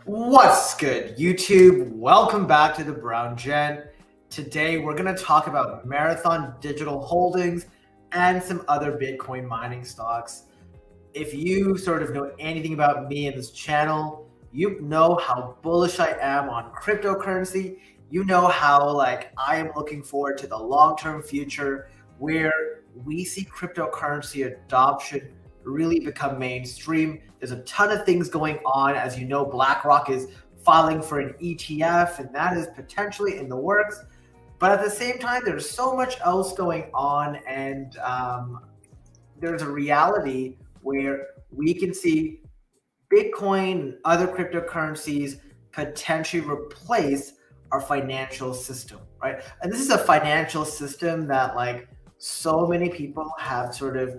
What's good, YouTube? Welcome back to the Brown Gen. Today, we're going to talk about Marathon Digital Holdings and some other Bitcoin mining stocks. If you sort of know anything about me and this channel, you know how bullish I am on cryptocurrency. You know how I am looking forward to the long-term future where we see cryptocurrency adoption really become mainstream. There's a ton of things going on. As you know, BlackRock is filing for an ETF, and that is potentially in the works. But at the same time, there's so much else going on, and there's a reality where we can see Bitcoin and other cryptocurrencies potentially replace our financial system, right? And this is a financial system that so many people have sort of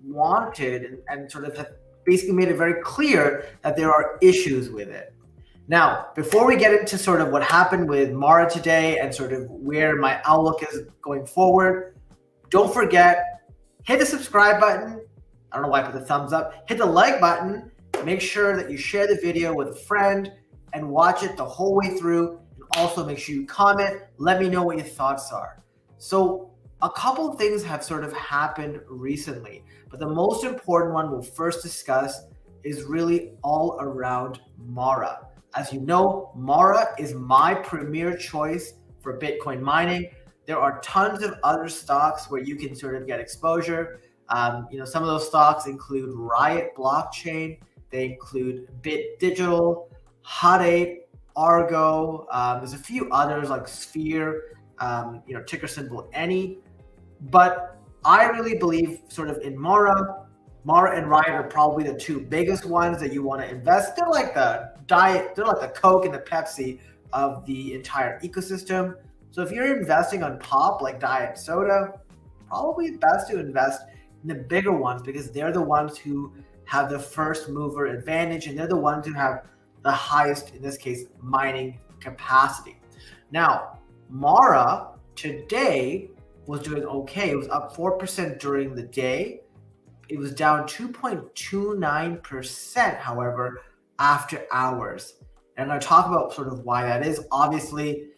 wanted and sort of have basically made it very clear that there are issues with it. Now, before we get into sort of what happened with Mara today and sort of where my outlook is going forward, don't forget, hit the subscribe button. I don't know why I put the thumbs up. Hit the like button. Make sure that you share the video with a friend and watch it the whole way through. And also make sure you comment. Let me know what your thoughts are. So a couple of things have sort of happened recently, but the most important one we'll first discuss is really all around Mara. As you know, Mara is my premier choice for Bitcoin mining. There are tons of other stocks where you can sort of get exposure. Some of those stocks include Riot Blockchain. They include Bit Digital, Hut 8, Argo. There's a few others like Sphere, ticker symbol Any. But I really believe sort of in Mara. Mara and Riot are probably the two biggest ones that you want to invest. They're like the diet, they're like the Coke and the Pepsi of the entire ecosystem. So if you're investing on pop like diet soda, probably best to invest in the bigger ones because they're the ones who have the first mover advantage and they're the ones who have the highest, in this case, mining capacity. Now, Mara today was doing okay. It was up 4% during the day. It was down 2.29%, however, after hours. And I'm going to talk about sort of why that is. Obviously,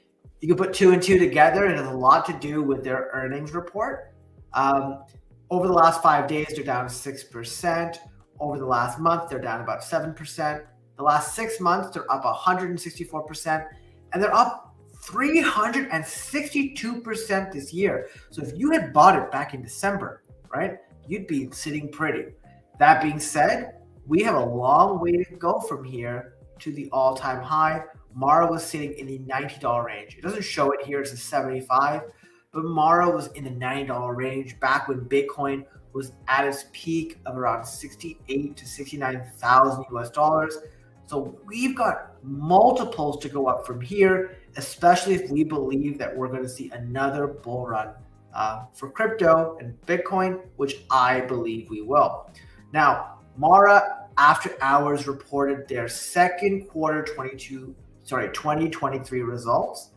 you can put two and two together, and it has a lot to do with their earnings report. Over the last 5 days, they're down 6%. Over the last month, they're down about 7%. The last 6 months, they're up 164%, and they're up 362% this year. So if you had bought it back in December, right, you'd be sitting pretty. That being said, we have a long way to go from here to the all-time high. Mara was sitting in the $90 range. It doesn't show it here, it's a 75, but Mara was in the $90 range back when Bitcoin was at its peak of around 68 to 69,000 US dollars. So we've got multiples to go up from here, especially if we believe that we're going to see another bull run for crypto and Bitcoin, which I believe we will. Now, Mara, after hours, reported their second quarter 2023 results.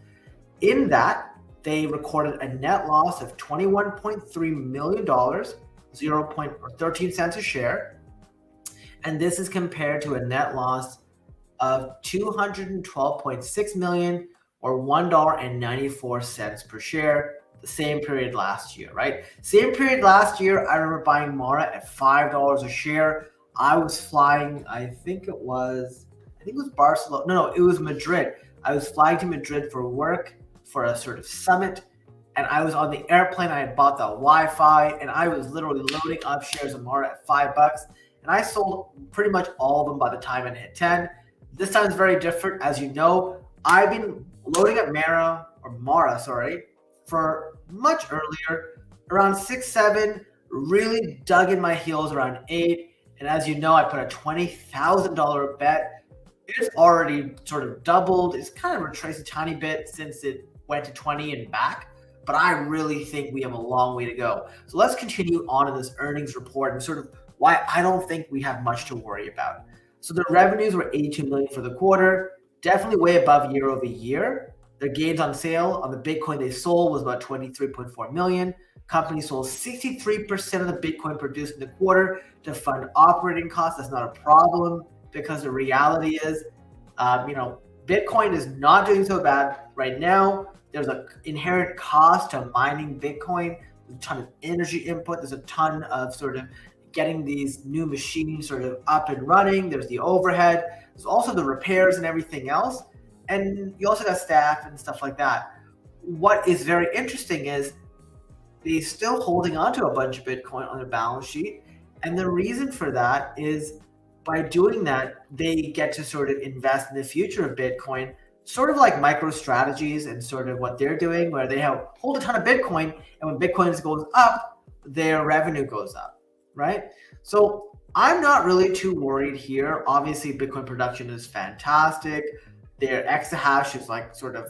In that, they recorded a net loss of $21.3 million, 13 cents a share. And this is compared to a net loss of $212.6 million or $1.94 per share the same period last year, right? Same period last year, I remember buying Mara at $5 a share. I was flying, I think it was Barcelona. No, it was Madrid. I was flying to Madrid for work for a sort of summit. And I was on the airplane. I had bought the Wi-Fi and I was literally loading up shares of Mara at $5. And I sold pretty much all of them by the time it hit 10. This time is very different. As you know, I've been loading up Mara, for much earlier, around 6, 7, really dug in my heels around 8. And as you know, I put a $20,000 bet. It's already sort of doubled. It's kind of retraced a tiny bit since it went to 20 and back. But I really think we have a long way to go. So let's continue on in this earnings report and sort of why I don't think we have much to worry about. So the revenues were $82 million for the quarter, definitely way above year over year. Their gains on sale on the Bitcoin they sold was about 23.4 million. Company sold 63% of the Bitcoin produced in the quarter to fund operating costs. That's not a problem because the reality is Bitcoin is not doing so bad right now. There's an inherent cost to mining Bitcoin. There's a ton of energy input. There's a ton of sort of getting these new machines sort of up and running. There's the overhead. There's also the repairs and everything else. And you also got staff and stuff like that. What is very interesting is they're still holding on to a bunch of Bitcoin on their balance sheet. And the reason for that is by doing that, they get to sort of invest in the future of Bitcoin, sort of like MicroStrategies and sort of what they're doing, where they hold a ton of Bitcoin, and when Bitcoin goes up, their revenue goes up, right? So I'm not really too worried here. Obviously, Bitcoin production is fantastic. Their exahash is like sort of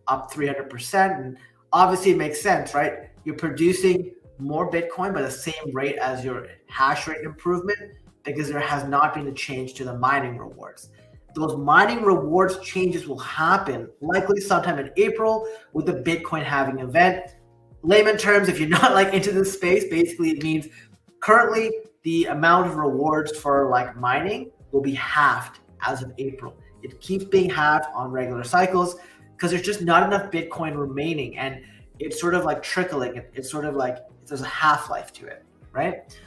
up 300%, and obviously it makes sense, right? You're producing more Bitcoin by the same rate as your hash rate improvement because there has not been a change to the mining rewards. Those mining rewards changes will happen likely sometime in April with the Bitcoin halving event. Layman terms, if you're not like into this space, basically it means currently the amount of rewards for like mining will be halved as of April. It keeps being halved on regular cycles because there's just not enough Bitcoin remaining, and it's sort of like trickling. It's sort of like there's a half-life to it, right?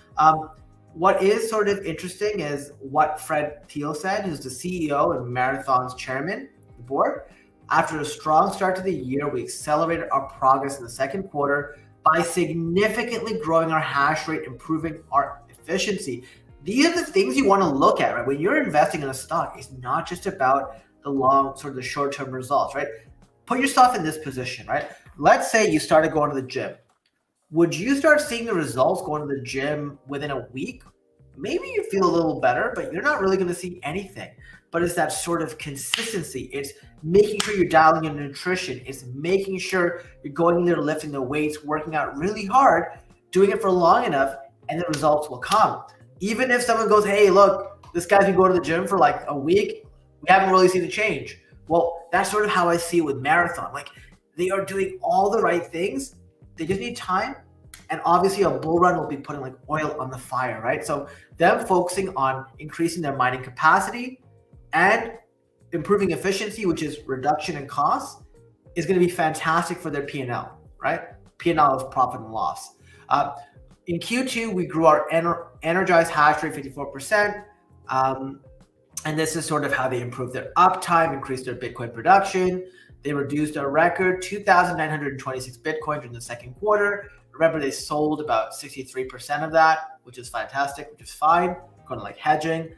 What is sort of interesting is what Fred Thiel said, who's the CEO and Marathon's chairman of the board. After a strong start to the year, we accelerated our progress in the second quarter by significantly growing our hash rate, improving our efficiency. These are the things you want to look at, right? When you're investing in a stock, it's not just about the short-term results, right? Put yourself in this position, right? Let's say you started going to the gym. Would you start seeing the results going to the gym within a week? Maybe you feel a little better, but you're not really going to see anything. But it's that sort of consistency. It's making sure you're dialing in nutrition. It's making sure you're going in there, lifting the weights, working out really hard, doing it for long enough, and the results will come. Even if someone goes, hey, look, this guy's been going to the gym for like a week, we haven't really seen a change. Well, that's sort of how I see it with Marathon. Like, they are doing all the right things. They just need time. And obviously a bull run will be putting like oil on the fire, right? So them focusing on increasing their mining capacity and improving efficiency, which is reduction in costs, is going to be fantastic for their P&L, right? P&L is profit and loss. In Q2, we grew our energized hash rate 54%. And this is sort of how they improved their uptime, increased their Bitcoin production. They reduced a record 2,926 Bitcoin during the second quarter. Remember, they sold about 63% of that, which is fantastic, which is fine, kind of like hedging.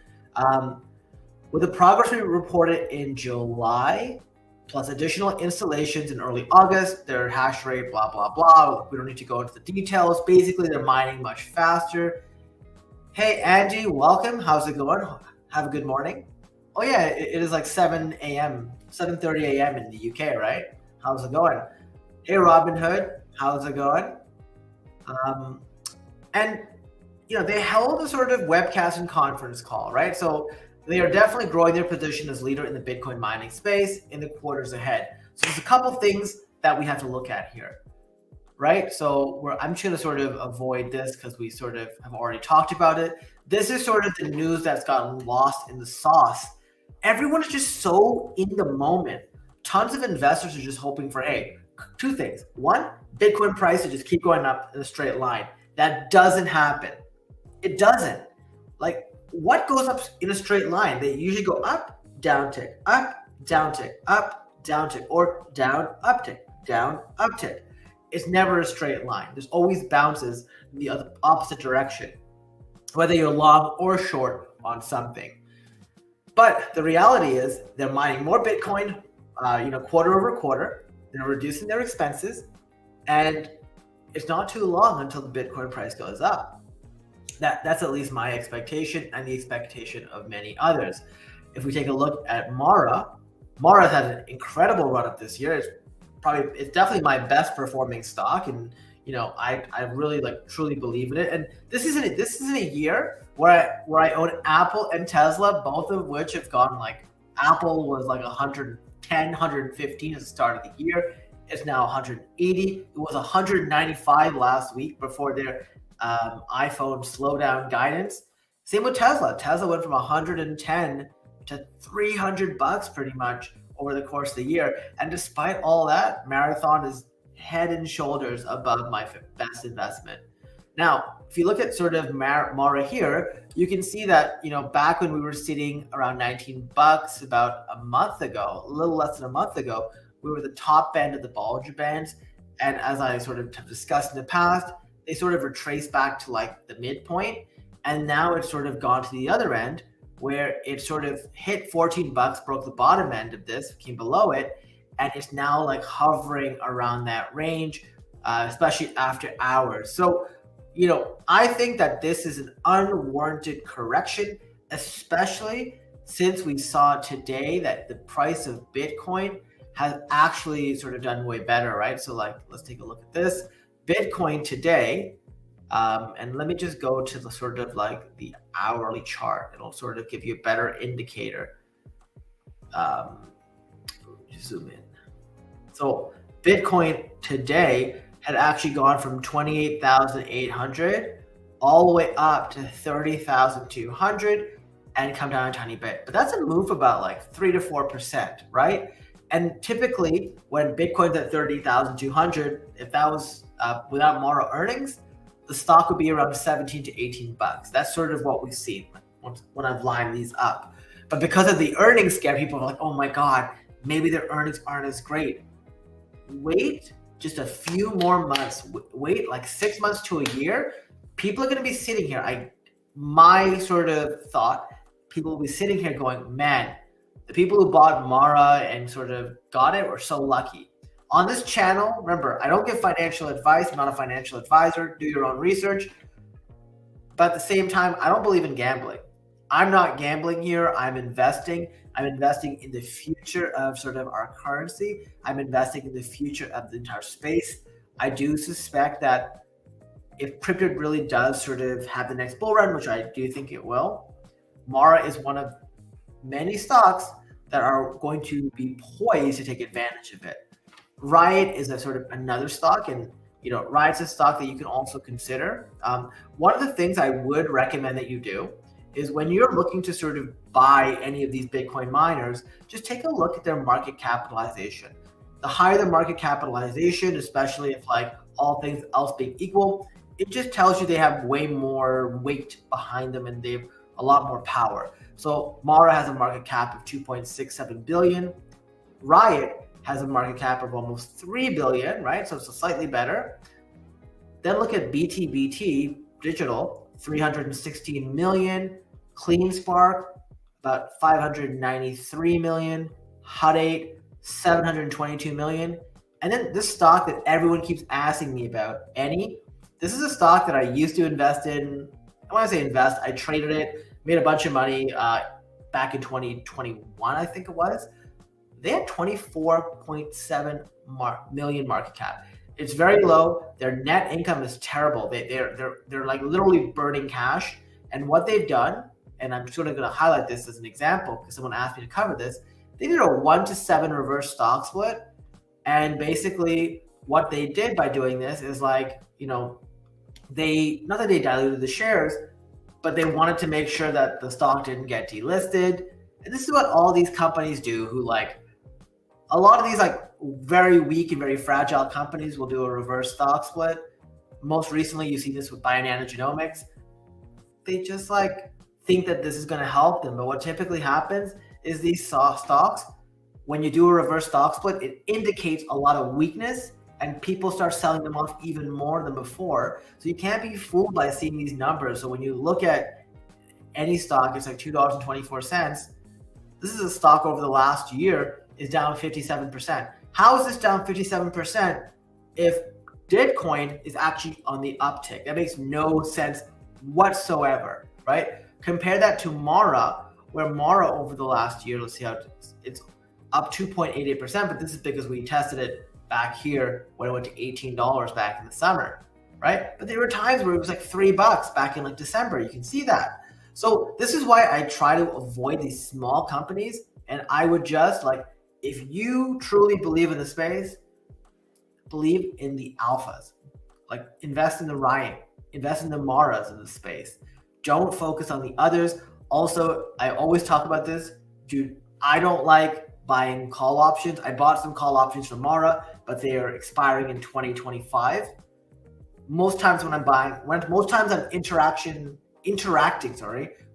With the progress we reported in July, plus additional installations in early August, their hash rate, blah, blah, blah. We don't need to go into the details. Basically, they're mining much faster. Hey, Angie, welcome. How's it going? Have a good morning. Oh, yeah, it is like 7 a.m., 7:30 a.m. in the UK, right? How's it going? Hey, Robin Hood, how's it going? And they held a sort of webcast and conference call, right? So they are definitely growing their position as leader in the Bitcoin mining space in the quarters ahead. So there's a couple things that we have to look at here, right? So I'm just going to sort of avoid this because we sort of have already talked about it. This is sort of the news that's gotten lost in the sauce. Everyone is just so in the moment. Tons of investors are just hoping for, hey, two things. One, Bitcoin price to just keep going up in a straight line. That doesn't happen. It doesn't. Like, what goes up in a straight line? They usually go up, down tick, up, down tick, up, down tick, or down, up tick, down, up tick. It's never a straight line. There's always bounces in the opposite direction, whether you're long or short on something. But the reality is they're mining more Bitcoin, quarter over quarter. They're reducing their expenses, and it's not too long until the Bitcoin price goes up. That's at least my expectation and the expectation of many others. If we take a look at Mara has had an incredible run up this year. It's definitely my best performing stock, and I really truly believe in it. And this isn't a year where I own Apple and Tesla, both of which have gone like Apple was like 110, 115 at the start of the year. It's now 180. It was 195 last week before their iPhone slowdown guidance. Same with Tesla. Tesla went from 110 to 300 bucks pretty much over the course of the year. And despite all that, Marathon is head and shoulders above my best investment. Now, if you look at sort of Mara here, you can see that, back when we were sitting around 19 bucks about a month ago, a little less than a month ago, we were the top end of the Bollinger Bands. And as I sort of have discussed in the past, they sort of retraced back to like the midpoint. And now it's sort of gone to the other end where it sort of hit 14 bucks, broke the bottom end of this, came below it, and it's now like hovering around that range, especially after hours. So, I think that this is an unwarranted correction, especially since we saw today that the price of Bitcoin has actually sort of done way better, right? So like, let's take a look at this. Bitcoin today, and let me just go to the sort of like the hourly chart. It'll sort of give you a better indicator. Zoom in. So Bitcoin today had actually gone from 28,800 all the way up to 30,200 and come down a tiny bit. But that's a move about like 3 to 4%, right? And typically when Bitcoin's at 30,200, if that was without Mara earnings, the stock would be around 17 to 18 bucks. That's sort of what we've seen when I've lined these up. But because of the earnings scare, people are like, oh my God, maybe their earnings aren't as great. Wait just a few more months, wait like 6 months to a year. People are going to be sitting here. My sort of thought, people will be sitting here going, man, the people who bought Mara and sort of got it were so lucky. On this channel, remember, I don't give financial advice. I'm not a financial advisor. Do your own research. But at the same time, I don't believe in gambling. I'm not gambling here. I'm investing. I'm investing in the future of sort of our currency. I'm investing in the future of the entire space. I do suspect that if crypto really does sort of have the next bull run, which I do think it will, Mara is one of many stocks that are going to be poised to take advantage of it. Riot is a sort of another stock, and Riot's a stock that you can also consider. One of the things I would recommend that you do is when you're looking to sort of buy any of these Bitcoin miners, just take a look at their market capitalization. The higher the market capitalization, especially if like all things else being equal, it just tells you they have way more weight behind them and they have a lot more power. So Mara has a market cap of 2.67 billion. Riot has a market cap of almost 3 billion, right? So it's slightly better. Then look at BTBT Digital, 316 million. CleanSpark, about 593 million. Hut 8, 722 million. And then this stock that everyone keeps asking me about, Any. This is a stock that I used to invest in. I want to say invest. I traded it, made a bunch of money back in 2021, I think it was. They had 24.7 million market cap. It's very low. Their net income is terrible. They're like literally burning cash. And what they've done, and I'm sort of going to highlight this as an example because someone asked me to cover this. They did a 1-to-7 reverse stock split. And basically what they did by doing this is like, not that they diluted the shares, but they wanted to make sure that the stock didn't get delisted. And this is what all these companies do who like, a lot of these like very weak and very fragile companies will do a reverse stock split. Most recently, you see this with Bionano Genomics. They just like think that this is going to help them. But what typically happens is these stocks, when you do a reverse stock split, it indicates a lot of weakness and people start selling them off even more than before. So you can't be fooled by seeing these numbers. So when you look at any stock, it's like $2.24. This is a stock over the last year is down 57%. How is this down 57% if Bitcoin is actually on the uptick? That makes no sense whatsoever, right? Compare that to Mara, where Mara over the last year, let's see how it's up 2.88%, but this is because we tested it back here when it went to $18 back in the summer, right? But there were times where it was like $3 back in like December. You can see that. So this is why I try to avoid these small companies. And I would just like, if you truly believe in the space, believe in the alphas, like invest in the Riot, invest in the Maras in the space. Don't focus on the others. Also, I always talk about this. dude, I don't like buying call options. I bought some call options from Mara, but they are expiring in 2025. Most times when I'm buying, most times I'm interacting,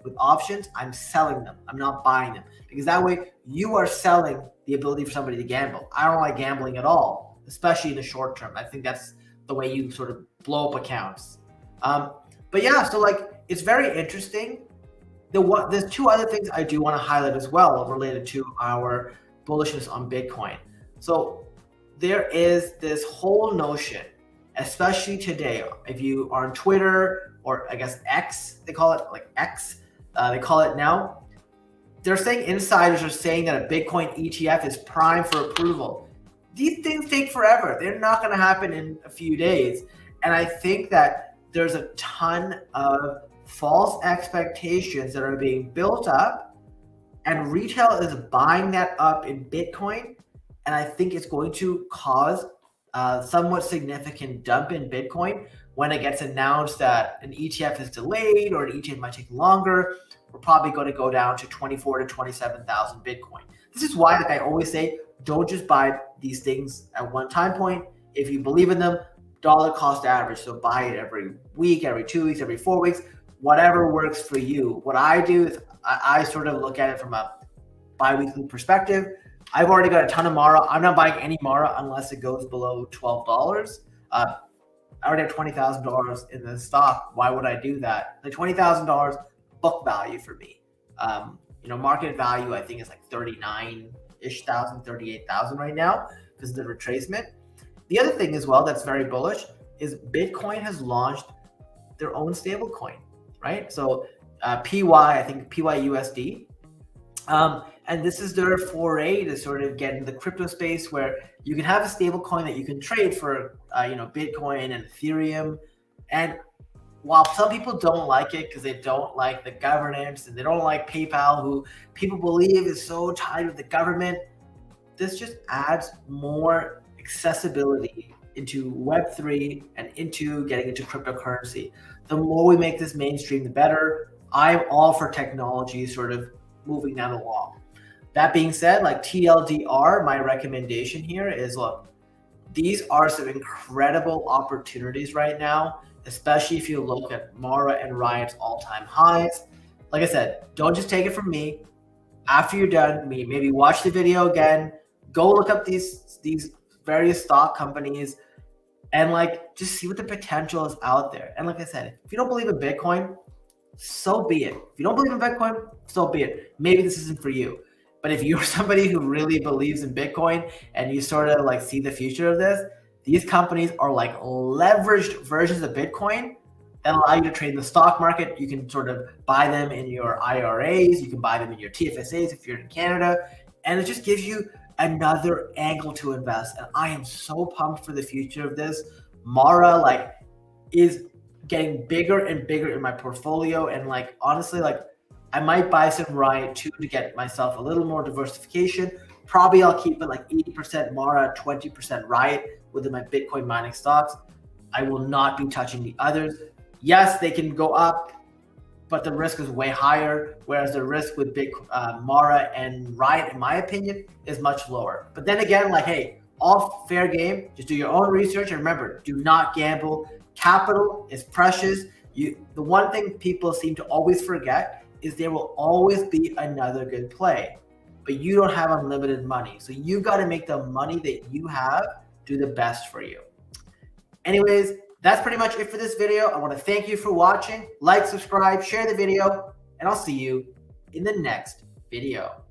with options, I'm selling them. I'm not buying them, because that way you are selling the ability for somebody to gamble. I don't like gambling at all, especially in the short term. I think that's the way you sort of blow up accounts. But yeah, so like it's very interesting. There's two other things I do want to highlight as well related to our bullishness on Bitcoin. So there is this whole notion, especially today, if you are on Twitter, or I guess X, they call it, like X, they call it now. They're saying, insiders are saying that a Bitcoin ETF is prime for approval. These things take forever. They're not going to happen in a few days. And I think that there's a ton of false expectations that are being built up, and retail is buying that up in Bitcoin. And I think it's going to cause a somewhat significant dump in Bitcoin when it gets announced that an ETF is delayed, or an ETF might take longer. We're probably going to go down to 24,000 to 27,000 Bitcoin. This is why, like I always say, don't just buy these things at one time point. If you believe in them, dollar cost average. So buy it every week, every 2 weeks, every 4 weeks, whatever works for you. What I do is I sort of look at it from a bi-weekly perspective. I've already got a ton of Mara. I'm not buying any Mara unless it goes below $12. I already have $20,000 in the stock. Why would I do that? The $20,000 book value for me. Market value I think is like 39-ish thousand, 38,000 right now because of the retracement. The other thing as well that's very bullish is Bitcoin has launched their own stable coin, right? So PY, I think PYUSD. And this is their foray to sort of get into the crypto space, where you can have a stable coin that you can trade for, Bitcoin and Ethereum. And while some people don't like it because they don't like the governance and they don't like PayPal, who people believe is so tied with the government, this just adds more accessibility into Web3 and into getting into cryptocurrency. The more we make this mainstream, the better. I'm all for technology sort of moving that along. That being said, like TLDR, my recommendation here is, look, these are some incredible opportunities right now, especially if you look at Mara and Riot's all-time highs. Like I said, don't just take it from me. After you're done, maybe watch the video again, go look up these various stock companies, and like just see what the potential is out there. And like I said, if you don't believe in Bitcoin, so be it. If you don't believe in Bitcoin, so be it. Maybe this isn't for you. But if you're somebody who really believes in Bitcoin and you sort of like see the future of this, these companies are like leveraged versions of Bitcoin that allow you to trade in the stock market. You can sort of buy them in your IRAs. You can buy them in your TFSAs if you're in Canada. And it just gives you another angle to invest. And I am so pumped for the future of this. Mara is getting bigger and bigger in my portfolio. And honestly, I might buy some Riot too to get myself a little more diversification. Probably I'll keep it like 80% Mara, 20% Riot within my Bitcoin mining stocks. I will not be touching the others. Yes, they can go up, but the risk is way higher. Whereas the risk with Mara and Riot, in my opinion, is much lower. But then again, hey, all fair game. Just do your own research. And remember, do not gamble. Capital is precious. The one thing people seem to always forget is there will always be another good play, but you don't have unlimited money. So you got to make the money that you have do the best for you. Anyways, that's pretty much it for this video. I want to thank you for watching. Like, subscribe, share the video, and I'll see you in the next video.